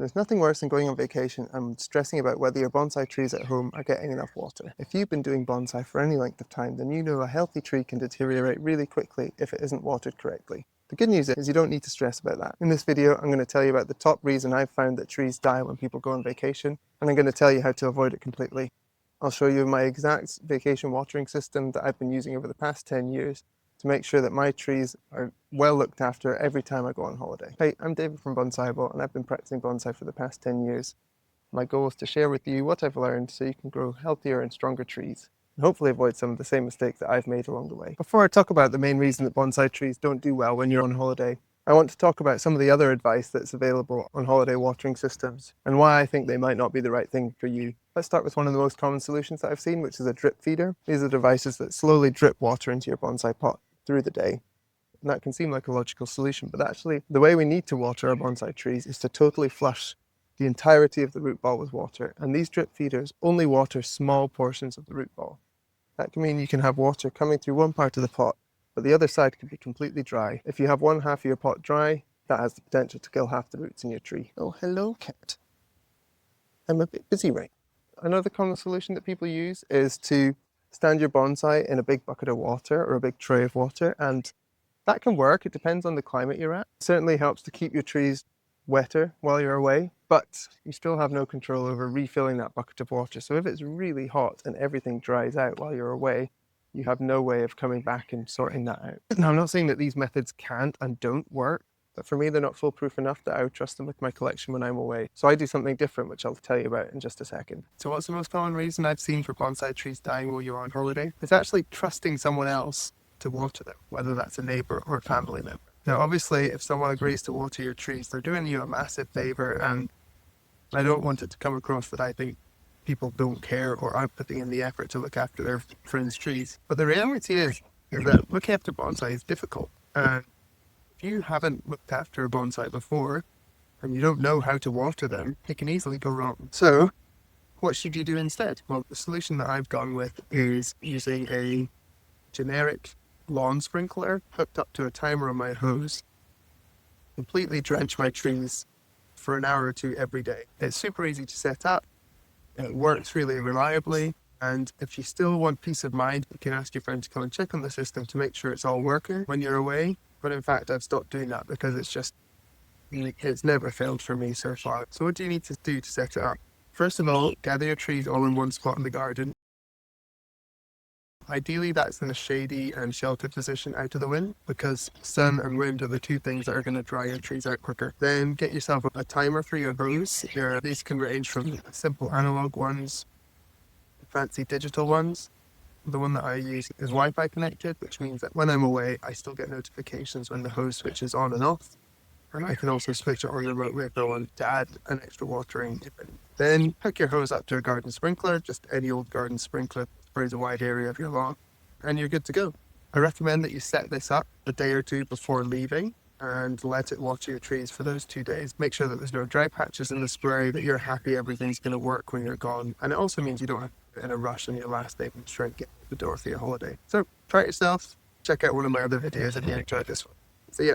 There's nothing worse than going on vacation and stressing about whether your bonsai trees at home are getting enough water. If you've been doing bonsai for any length of time, then you know a healthy tree can deteriorate really quickly if it isn't watered correctly. The good news is you don't need to stress about that. In this video, I'm going to tell you about the top reason I've found that trees die when people go on vacation, and I'm going to tell you how to avoid it completely. I'll show you my exact vacation watering system that I've been using over the past 10 years to make sure that my trees are well looked after every time I go on holiday. Hey, I'm David from Bonsaiable, and I've been practicing bonsai for the past 10 years. My goal is to share with you what I've learned so you can grow healthier and stronger trees, and hopefully avoid some of the same mistakes that I've made along the way. Before I talk about the main reason that bonsai trees don't do well when you're on holiday, I want to talk about some of the other advice that's available on holiday watering systems and why I think they might not be the right thing for you. Let's start with one of the most common solutions that I've seen, which is a drip feeder. These are devices that slowly drip water into your bonsai pot through the day. And that can seem like a logical solution, but actually the way we need to water our bonsai trees is to totally flush the entirety of the root ball with water. And these drip feeders only water small portions of the root ball. That can mean you can have water coming through one part of the pot, but the other side can be completely dry. If you have one half of your pot dry, that has the potential to kill half the roots in your tree. Oh, hello, cat. I'm a bit busy right now. Another common solution that people use is to stand your bonsai in a big bucket of water or a big tray of water, and that can work. It depends on the climate you're at. It certainly helps to keep your trees wetter while you're away, but you still have no control over refilling that bucket of water. So if it's really hot and everything dries out while you're away, you have no way of coming back and sorting that out. Now, I'm not saying that these methods can't and don't work, but for me, they're not foolproof enough that I would trust them with my collection when I'm away. So I do something different, which I'll tell you about in just a second. So what's the most common reason I've seen for bonsai trees dying while you're on holiday? It's actually trusting someone else to water them, whether that's a neighbor or a family member. Now, obviously, if someone agrees to water your trees, they're doing you a massive favor, and I don't want it to come across that I think people don't care or aren't putting in the effort to look after their friends' trees. But the reality is that looking after bonsai is difficult. And if you haven't looked after a bonsai before and you don't know how to water them, it can easily go wrong. So what should you do instead? Well, the solution that I've gone with is using a generic lawn sprinkler hooked up to a timer on my hose. Completely drench my trees for an hour or two every day. It's super easy to set up. It works really reliably, and if you still want peace of mind, you can ask your friend to come and check on the system to make sure it's all working when you're away. But in fact, I've stopped doing that because it's never failed for me so far. So what do you need to do to set it up? First of all, gather your trees all in one spot in the garden. Ideally, that's in a shady and sheltered position out of the wind, because sun and wind are the two things that are going to dry your trees out quicker. Then get yourself a timer for your hose. These can range from simple analog ones, fancy digital ones. The one that I use is Wi-Fi connected, which means that when I'm away, I still get notifications when the hose switches on and off. And I can also switch it on remotely if I want to add an extra watering. Then hook your hose up to a garden sprinkler, just any old garden sprinkler, sprays a wide area of your lawn, and you're good to go. I recommend that you set this up a day or two before leaving and let it water your trees for those 2 days. Make sure that there's no dry patches in the spray, that you're happy everything's going to work when you're gone. And it also means you don't have to be in a rush on your last day and try and get the door for your holiday. So try it yourself. Check out one of my other videos if you enjoyed this one. See ya.